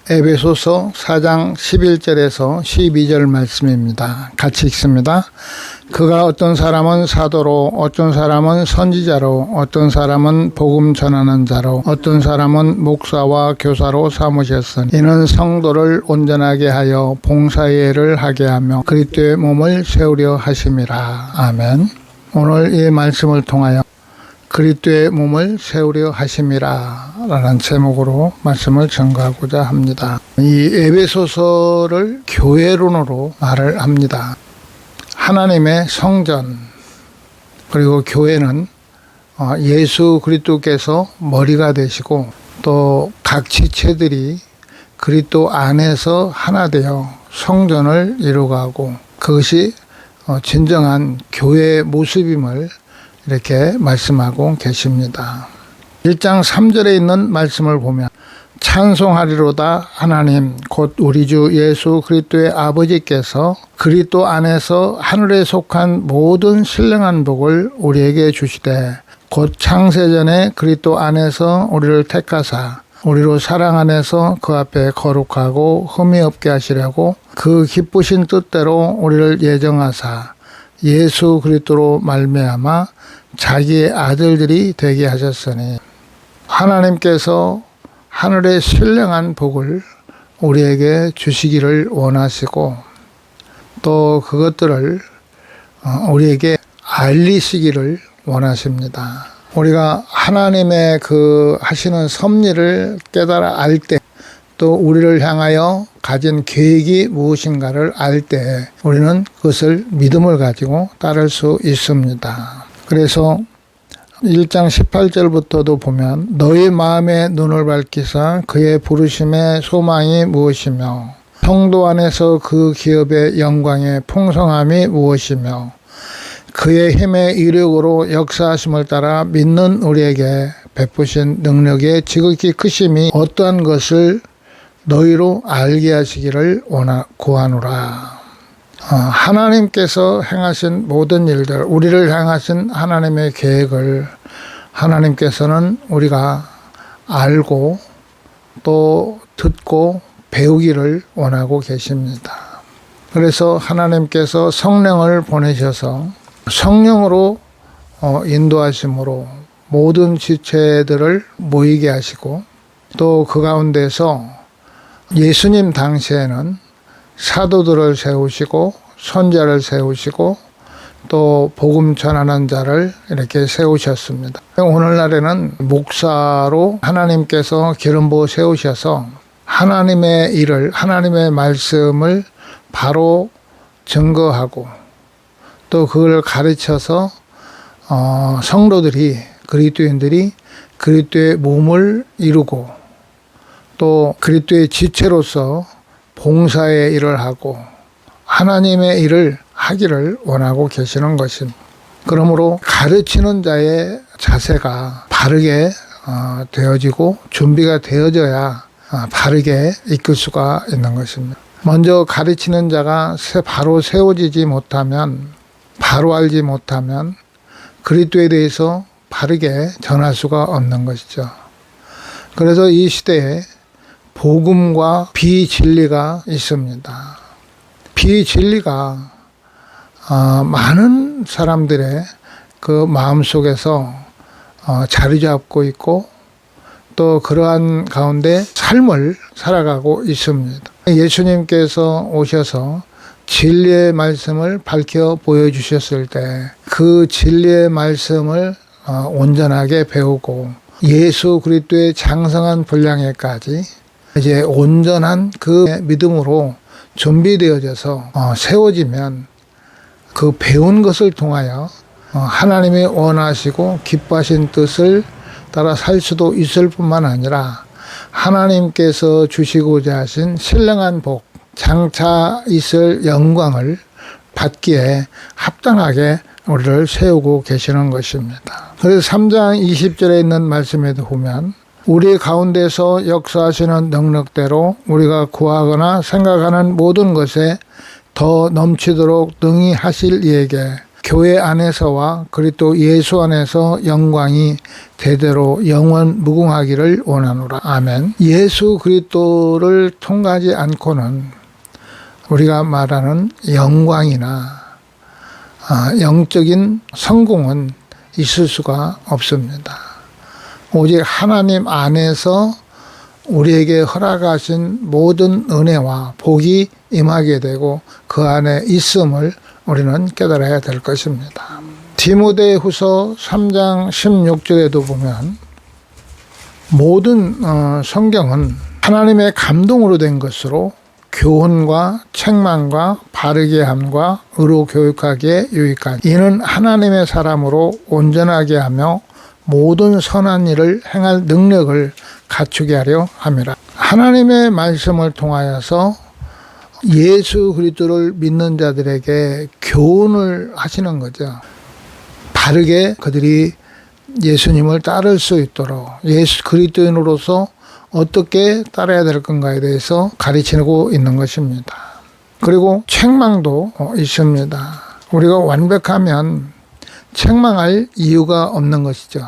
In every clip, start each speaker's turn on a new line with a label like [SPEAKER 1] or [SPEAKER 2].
[SPEAKER 1] 에베소서 4장 11절에서 12절 말씀입니다. 같이 읽습니다. 그가 어떤 사람은 사도로, 어떤 사람은 선지자로, 어떤 사람은 복음 전하는 자로, 어떤 사람은 목사와 교사로 삼으셨으니 이는 성도를 온전하게 하여 봉사의 일을 하게 하며 그리스도의 몸을 세우려 하심이라. 아멘. 오늘 이 말씀을 통하여 그리스도의 몸을 세우려 하심이라 라는 제목으로 말씀을 전가하고자 합니다. 이 에베소서를 교회론으로 말을 합니다. 하나님의 성전, 그리고 교회는 예수 그리스도께서 머리가 되시고 또 각 지체들이 그리스도 안에서 하나 되어 성전을 이루어가고 그것이 진정한 교회의 모습임을 이렇게 말씀하고 계십니다. 1장 3절에 있는 말씀을 보면 찬송하리로다 하나님 곧 우리 주 예수 그리스도의 아버지께서 그리스도 안에서 하늘에 속한 모든 신령한 복을 우리에게 주시되 곧 창세전에 그리스도 안에서 우리를 택하사 우리로 사랑 안에서 그 앞에 거룩하고 흠이 없게 하시려고 그 기쁘신 뜻대로 우리를 예정하사 예수 그리스도로 말미암아 자기의 아들들이 되게 하셨으니 하나님께서 하늘의 신령한 복을 우리에게 주시기를 원하시고 또 그것들을 우리에게 알리시기를 원하십니다. 우리가 하나님의 그 하시는 섭리를 깨달아 알 때 또 우리를 향하여 가진 계획이 무엇인가를 알 때 우리는 그것을 믿음을 가지고 따를 수 있습니다. 그래서 1장 18절부터도 보면 너희 마음의 눈을 밝히사 그의 부르심의 소망이 무엇이며 성도 안에서 그 기업의 영광의 풍성함이 무엇이며 그의 힘의 이력으로 역사하심을 따라 믿는 우리에게 베푸신 능력의 지극히 크심이 어떠한 것을 너희로 알게 하시기를 구하노라. 하나님께서 행하신 모든 일들, 우리를 향하신 하나님의 계획을 하나님께서는 우리가 알고 또 듣고 배우기를 원하고 계십니다. 그래서 하나님께서 성령을 보내셔서 성령으로 인도하심으로 모든 지체들을 모이게 하시고 또 그 가운데서 예수님 당시에는 사도들을 세우시고 선자를 세우시고 또 복음 전하는 자를 이렇게 세우셨습니다. 오늘날에는 목사로 하나님께서 기름 부어 세우셔서 하나님의 일을, 하나님의 말씀을 바로 증거하고 또 그걸 가르쳐서 성도들이, 그리스도인들이 그리스도의 몸을 이루고 또 그리스도의 지체로서 봉사의 일을 하고 하나님의 일을 하기를 원하고 계시는 것입니다. 그러므로 가르치는 자의 자세가 바르게 되어지고 준비가 되어져야 바르게 이끌 수가 있는 것입니다. 먼저 가르치는 자가 바로 세워지지 못하면, 바로 알지 못하면 그리스도에 대해서 바르게 전할 수가 없는 것이죠. 그래서 이 시대에 복음과 비진리가 있습니다. 비진리가 많은 사람들의 그 마음속에서 자리 잡고 있고 또 그러한 가운데 삶을 살아가고 있습니다. 예수님께서 오셔서 진리의 말씀을 밝혀 보여주셨을 때 그 진리의 말씀을 온전하게 배우고 예수 그리스도의 장성한 분량에까지 이제 온전한 그 믿음으로 준비되어져서 세워지면 그 배운 것을 통하여 하나님이 원하시고 기뻐하신 뜻을 따라 살 수도 있을 뿐만 아니라 하나님께서 주시고자 하신 신령한 복, 장차 있을 영광을 받기에 합당하게 우리를 세우고 계시는 것입니다. 그래서 3장 20절에 있는 말씀에도 보면 우리 가운데서 역사하시는 능력대로 우리가 구하거나 생각하는 모든 것에 더 넘치도록 능히 하실 이에게 교회 안에서와 그리스도 예수 안에서 영광이 대대로 영원 무궁하기를 원하노라. 아멘. 예수 그리스도를 통하지 않고는 우리가 말하는 영광이나 영적인 성공은 있을 수가 없습니다. 오직 하나님 안에서 우리에게 허락하신 모든 은혜와 복이 임하게 되고 그 안에 있음을 우리는 깨달아야 될 것입니다. 디모데후서 3장 16절에도 보면 모든 성경은 하나님의 감동으로 된 것으로 교훈과 책망과 바르게 함과 의로 교육하기에 유익하니 이는 하나님의 사람으로 온전하게 하며 모든 선한 일을 행할 능력을 갖추게 하려 함이라. 하나님의 말씀을 통하여서 예수 그리스도를 믿는 자들에게 교훈을 하시는 거죠. 바르게 그들이 예수님을 따를 수 있도록 예수 그리스도인으로서 어떻게 따라야 될 건가에 대해서 가르치고 있는 것입니다. 그리고 책망도 있습니다. 우리가 완벽하면 책망할 이유가 없는 것이죠.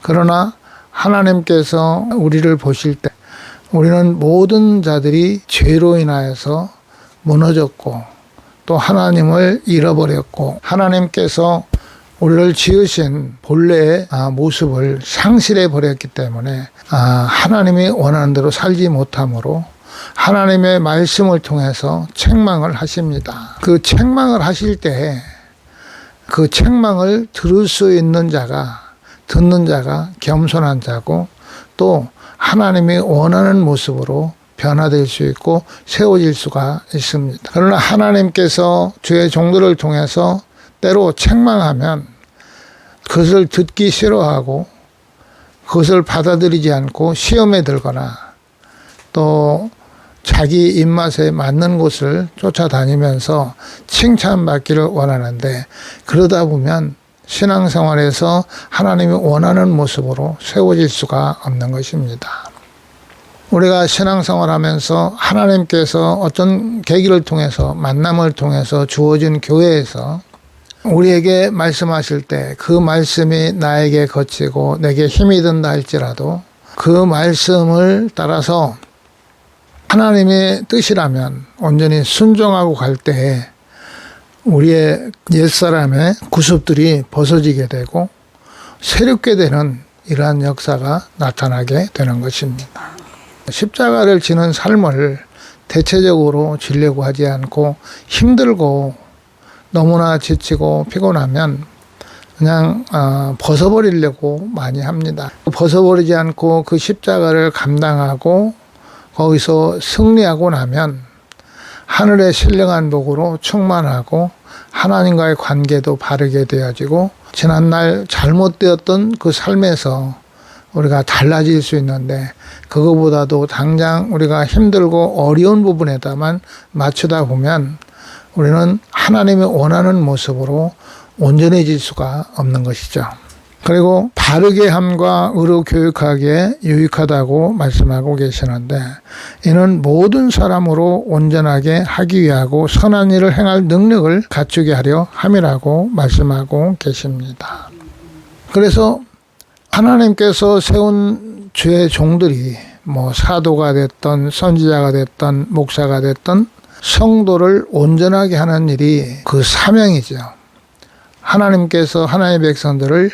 [SPEAKER 1] 그러나 하나님께서 우리를 보실 때 우리는 모든 자들이 죄로 인하여서 무너졌고 또 하나님을 잃어버렸고 하나님께서 우리를 지으신 본래의 모습을 상실해 버렸기 때문에 하나님이 원하는 대로 살지 못함으로 하나님의 말씀을 통해서 책망을 하십니다. 그 책망을 하실 때 그 책망을 들을 수 있는 자가 듣는 자가 겸손한 자고 또 하나님이 원하는 모습으로 변화될 수 있고 세워질 수가 있습니다. 그러나 하나님께서 주의 종들을 통해서 때로 책망하면 그것을 듣기 싫어하고 그것을 받아들이지 않고 시험에 들거나 또 자기 입맛에 맞는 곳을 쫓아다니면서 칭찬받기를 원하는데 그러다 보면 신앙생활에서 하나님이 원하는 모습으로 세워질 수가 없는 것입니다. 우리가 신앙생활하면서 하나님께서 어떤 계기를 통해서 만남을 통해서 주어진 교회에서 우리에게 말씀하실 때 그 말씀이 나에게 거치고 내게 힘이 든다 할지라도 그 말씀을 따라서 하나님의 뜻이라면 온전히 순종하고 갈 때에 우리의 옛사람의 구습들이 벗어지게 되고 새롭게 되는 이러한 역사가 나타나게 되는 것입니다. 십자가를 지는 삶을 대체적으로 지려고 하지 않고 힘들고 너무나 지치고 피곤하면 그냥 벗어버리려고 많이 합니다. 벗어버리지 않고 그 십자가를 감당하고 거기서 승리하고 나면 하늘의 신령한 복으로 충만하고 하나님과의 관계도 바르게 되어지고 지난날 잘못되었던 그 삶에서 우리가 달라질 수 있는데 그거보다도 당장 우리가 힘들고 어려운 부분에다만 맞추다 보면 우리는 하나님이 원하는 모습으로 온전해질 수가 없는 것이죠. 그리고 바르게 함과 의로 교육하기에 유익하다고 말씀하고 계시는데 이는 모든 사람으로 온전하게 하기 위하고 선한 일을 행할 능력을 갖추게 하려 함이라고 말씀하고 계십니다. 그래서 하나님께서 세운 주의 종들이 사도가 됐던 선지자가 됐던 목사가 됐던 성도를 온전하게 하는 일이 그 사명이죠. 하나님께서 하나님의 백성들을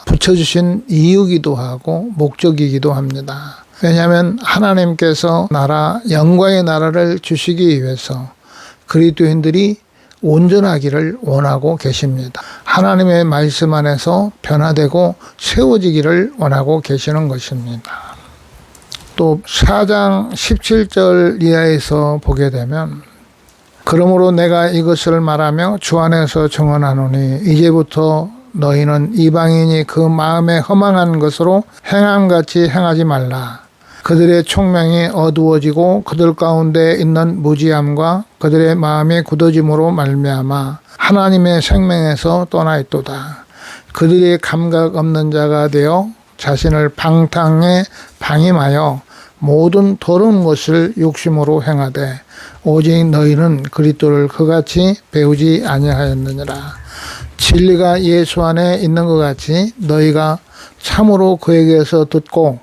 [SPEAKER 1] 붙여주신 이유기도 하고 목적이기도 합니다. 왜냐하면 하나님께서 영광의 나라를 주시기 위해서 그리스도인들이 온전하기를 원하고 계십니다. 하나님의 말씀 안에서 변화되고 세워지기를 원하고 계시는 것입니다. 또 4장 17절 이하에서 보게 되면 그러므로 내가 이것을 말하며 주 안에서 증언하노니 이제부터 너희는 이방인이 그 마음에 허망한 것으로 행함같이 행하지 말라. 그들의 총명이 어두워지고 그들 가운데 있는 무지함과 그들의 마음이 굳어짐으로 말미암아 하나님의 생명에서 떠나 있도다. 그들이 감각 없는 자가 되어 자신을 방탕에 방임하여 모든 더러운 것을 욕심으로 행하되 오직 너희는 그리스도를 그같이 배우지 아니하였느니라. 진리가 예수 안에 있는 것 같이 너희가 참으로 그에게서 듣고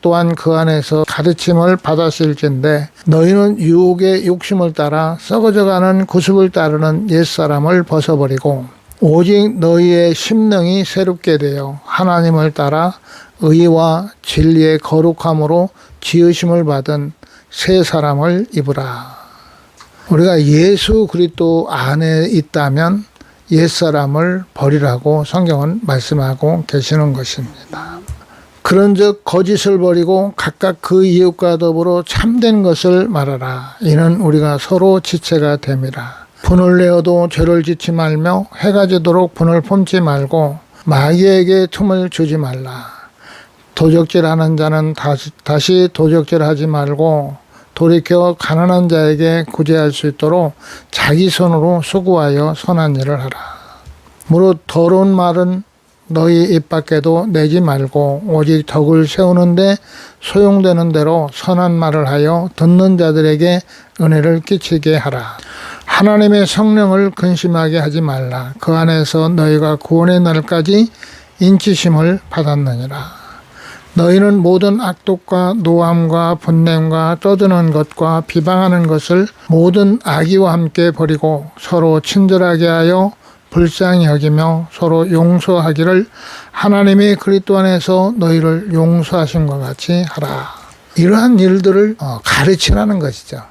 [SPEAKER 1] 또한 그 안에서 가르침을 받았을진데 너희는 유혹의 욕심을 따라 썩어져가는 구습을 따르는 옛사람을 벗어버리고 오직 너희의 심령이 새롭게 되어 하나님을 따라 의와 진리의 거룩함으로 지으심을 받은 새 사람을 입으라. 우리가 예수 그리스도 안에 있다면 옛사람을 버리라고 성경은 말씀하고 계시는 것입니다. 그런즉 거짓을 버리고 각각 그 이웃과 더불어 참된 것을 말하라. 이는 우리가 서로 지체가 됨이라. 분을 내어도 죄를 짓지 말며 해가 지도록 분을 품지 말고 마귀에게 틈을 주지 말라. 도적질하는 자는 다시 도적질하지 말고 돌이켜 가난한 자에게 구제할 수 있도록 자기 손으로 수고하여 선한 일을 하라. 무릇 더러운 말은 너희 입 밖에도 내지 말고 오직 덕을 세우는데 소용되는 대로 선한 말을 하여 듣는 자들에게 은혜를 끼치게 하라. 하나님의 성령을 근심하게 하지 말라. 그 안에서 너희가 구원의 날까지 인치심을 받았느니라. 너희는 모든 악독과 노함과 분냄과 떠드는 것과 비방하는 것을 모든 악의와 함께 버리고 서로 친절하게 하여 불쌍히 여기며 서로 용서하기를 하나님의 그리스도 안에서 너희를 용서하신 것 같이 하라. 이러한 일들을 가르치라는 것이죠.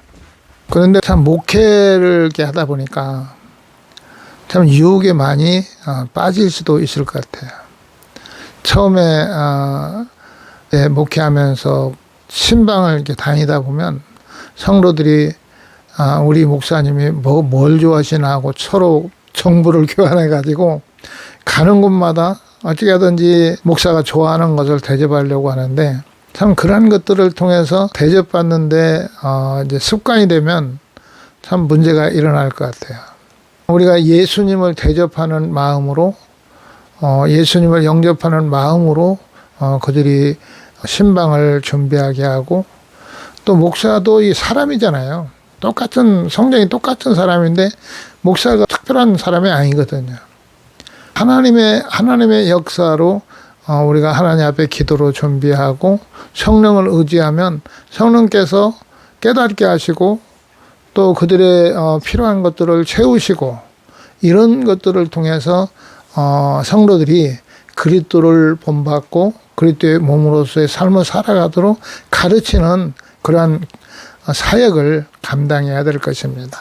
[SPEAKER 1] 그런데 참 목회를 이렇게 하다 보니까 참 유혹에 많이 빠질 수도 있을 것 같아요. 처음에 목회하면서 신방을 이렇게 다니다 보면 성도들이 우리 목사님이 뭘 좋아하시나 하고 서로 정보를 교환해 가지고 가는 곳마다 어떻게 하든지 목사가 좋아하는 것을 대접하려고 하는데 참 그런 것들을 통해서 대접받는데 이제 습관이 되면 참 문제가 일어날 것 같아요. 우리가 예수님을 대접하는 마음으로 예수님을 영접하는 마음으로 그들이 신방을 준비하게 하고 또 목사도 이 사람이잖아요. 똑같은 성경이 똑같은 사람인데 목사가 특별한 사람이 아니거든요. 하나님의 역사로 우리가 하나님 앞에 기도로 준비하고 성령을 의지하면 성령께서 깨닫게 하시고 또 그들의 필요한 것들을 채우시고 이런 것들을 통해서 성도들이 그리스도를 본받고 그리스도의 몸으로서의 삶을 살아가도록 가르치는 그러한 사역을 감당해야 될 것입니다.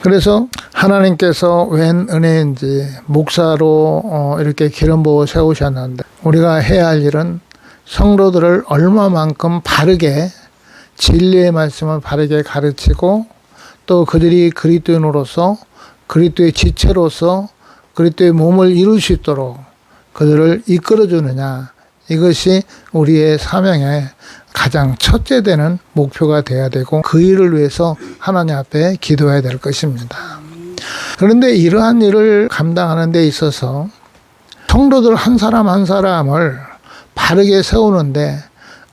[SPEAKER 1] 그래서 하나님께서 웬 은혜인지 목사로 이렇게 기름 부어 세우셨는데 우리가 해야 할 일은 성도들을 얼마만큼 바르게 진리의 말씀을 바르게 가르치고 또 그들이 그리스도인으로서 그리스도의 지체로서 그리스도의 몸을 이룰 수 있도록 그들을 이끌어주느냐, 이것이 우리의 사명의 가장 첫째 되는 목표가 되어야 되고 그 일을 위해서 하나님 앞에 기도해야 될 것입니다. 그런데 이러한 일을 감당하는 데 있어서 성도들 한 사람 한 사람을 바르게 세우는데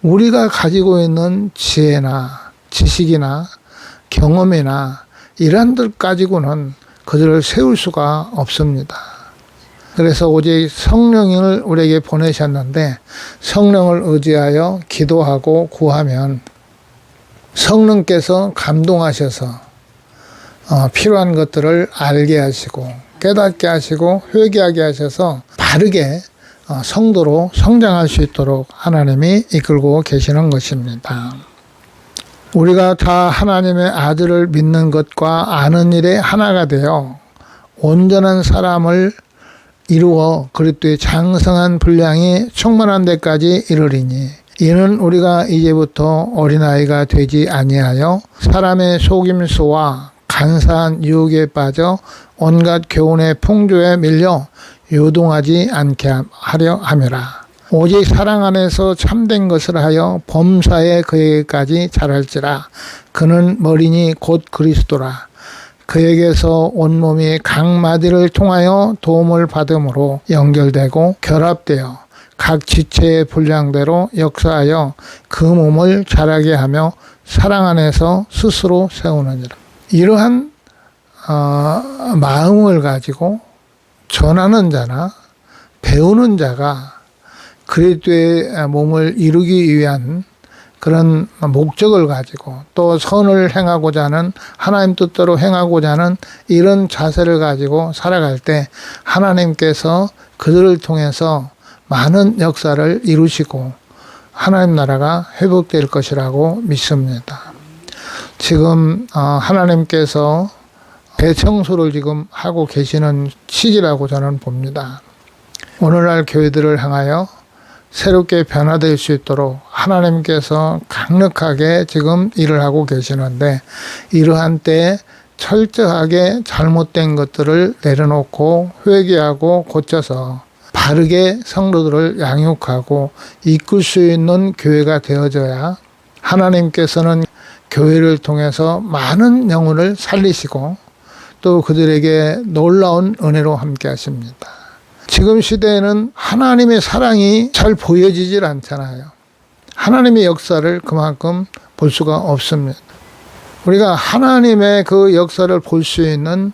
[SPEAKER 1] 우리가 가지고 있는 지혜나 지식이나 경험이나 이러한 들 가지고는 그들을 세울 수가 없습니다. 그래서 오직 성령을 우리에게 보내셨는데 성령을 의지하여 기도하고 구하면 성령께서 감동하셔서 필요한 것들을 알게 하시고 깨닫게 하시고 회개하게 하셔서 바르게 성도로 성장할 수 있도록 하나님이 이끌고 계시는 것입니다. 우리가 다 하나님의 아들을 믿는 것과 아는 일에 하나가 되어 온전한 사람을 이루어 그리스도의 장성한 분량이 충만한 데까지 이르리니 이는 우리가 이제부터 어린아이가 되지 아니하여 사람의 속임수와 간사한 유혹에 빠져 온갖 교훈의 풍조에 밀려 요동하지 않게 하려 함이라. 오직 사랑 안에서 참된 것을 하여 범사에 그에게까지 자랄지라. 그는 머리니 곧 그리스도라. 그에게서 온몸이 각 마디를 통하여 도움을 받음으로 연결되고 결합되어 각 지체의 분량대로 역사하여 그 몸을 자라게 하며 사랑 안에서 스스로 세우느니라. 이러한 마음을 가지고 전하는 자나 배우는 자가 그리스도의 몸을 이루기 위한 그런 목적을 가지고 또 선을 행하고자 하는 하나님 뜻대로 행하고자 하는 이런 자세를 가지고 살아갈 때 하나님께서 그들을 통해서 많은 역사를 이루시고 하나님 나라가 회복될 것이라고 믿습니다. 지금 하나님께서 대청소를 지금 하고 계시는 시기라고 저는 봅니다. 오늘날 교회들을 향하여 새롭게 변화될 수 있도록 하나님께서 강력하게 지금 일을 하고 계시는데 이러한 때에 철저하게 잘못된 것들을 내려놓고 회개하고 고쳐서 바르게 성도들을 양육하고 이끌 수 있는 교회가 되어져야 하나님께서는 교회를 통해서 많은 영혼을 살리시고 또 그들에게 놀라운 은혜로 함께 하십니다. 지금 시대에는 하나님의 사랑이 잘 보여지질 않잖아요. 하나님의 역사를 그만큼 볼 수가 없습니다. 우리가 하나님의 그 역사를 볼 수 있는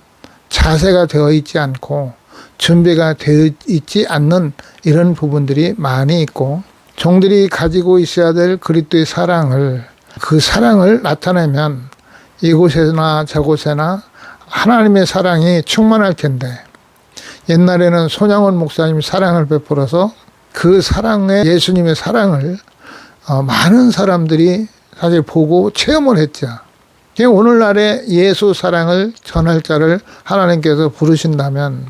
[SPEAKER 1] 자세가 되어 있지 않고 준비가 되어 있지 않는 이런 부분들이 많이 있고 종들이 가지고 있어야 될 그리스도의 사랑을 그 사랑을 나타내면 이곳에나 저곳에나 하나님의 사랑이 충만할 텐데 옛날에는 손양원 목사님이 사랑을 베풀어서 그 사랑에 예수님의 사랑을 많은 사람들이 사실 보고 체험을 했죠. 오늘날의 예수 사랑을 전할 자를 하나님께서 부르신다면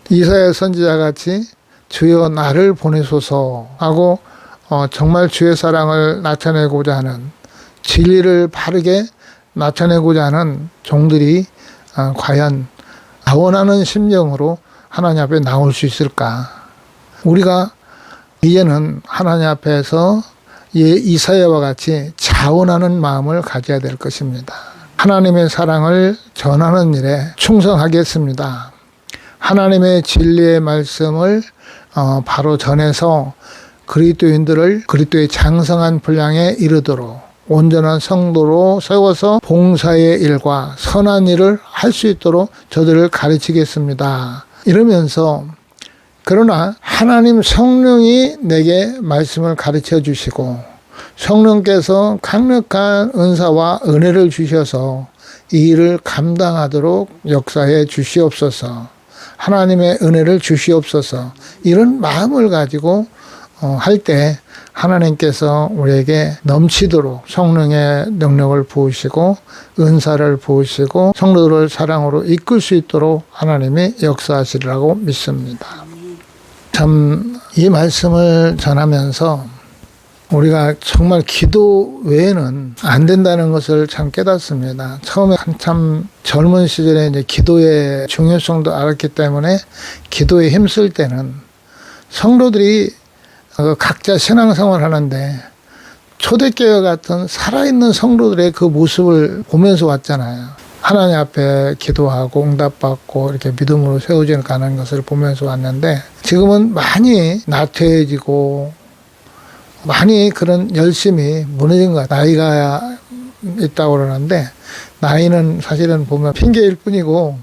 [SPEAKER 1] 이사야 선지자 같이 주여 나를 보내소서 하고 정말 주의 사랑을 나타내고자 하는 진리를 바르게 나타내고자 하는 종들이 과연 자원하는 심정으로 하나님 앞에 나올 수 있을까? 우리가 이제는 하나님 앞에서 이사야와 같이 자원하는 마음을 가져야 될 것입니다. 하나님의 사랑을 전하는 일에 충성하겠습니다. 하나님의 진리의 말씀을 바로 전해서 그리스도인들을 그리스도의 장성한 분량에 이르도록 온전한 성도로 세워서 봉사의 일과 선한 일을 할 수 있도록 저들을 가르치겠습니다. 이러면서 그러나 하나님 성령이 내게 말씀을 가르쳐 주시고 성령께서 강력한 은사와 은혜를 주셔서 이 일을 감당하도록 역사해 주시옵소서. 하나님의 은혜를 주시옵소서. 이런 마음을 가지고 할 때 하나님께서 우리에게 넘치도록 성령의 능력을 부으시고 은사를 부으시고 성도들을 사랑으로 이끌 수 있도록 하나님이 역사하시리라고 믿습니다. 참 이 말씀을 전하면서 우리가 정말 기도 외에는 안 된다는 것을 참 깨닫습니다. 처음에 한참 젊은 시절에 이제 기도의 중요성도 알았기 때문에 기도에 힘쓸 때는 성도들이 각자 신앙생활 하는데 초대교회 같은 살아있는 성도들의 그 모습을 보면서 왔잖아요. 하나님 앞에 기도하고 응답받고 이렇게 믿음으로 세워져 가는 것을 보면서 왔는데 지금은 많이 나태해지고 많이 그런 열심이 무너진 것 같아요. 나이가 있다고 그러는데 나이는 사실은 보면 핑계일 뿐이고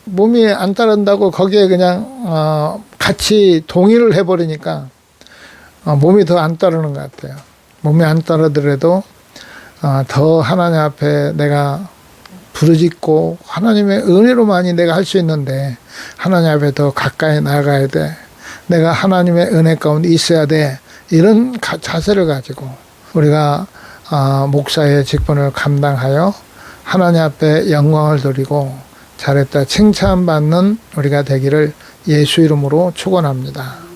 [SPEAKER 1] 몸이 안 따른다고 거기에 그냥 같이 동의를 해버리니까 몸이 더 안 따르는 것 같아요. 몸이 안 따르더라도 더 하나님 앞에 내가 부르짖고 하나님의 은혜로만이 내가 할 수 있는데 하나님 앞에 더 가까이 나가야 돼. 내가 하나님의 은혜 가운데 있어야 돼. 이런 자세를 가지고 우리가 목사의 직분을 감당하여 하나님 앞에 영광을 드리고 잘했다 칭찬받는 우리가 되기를 예수 이름으로 축원합니다.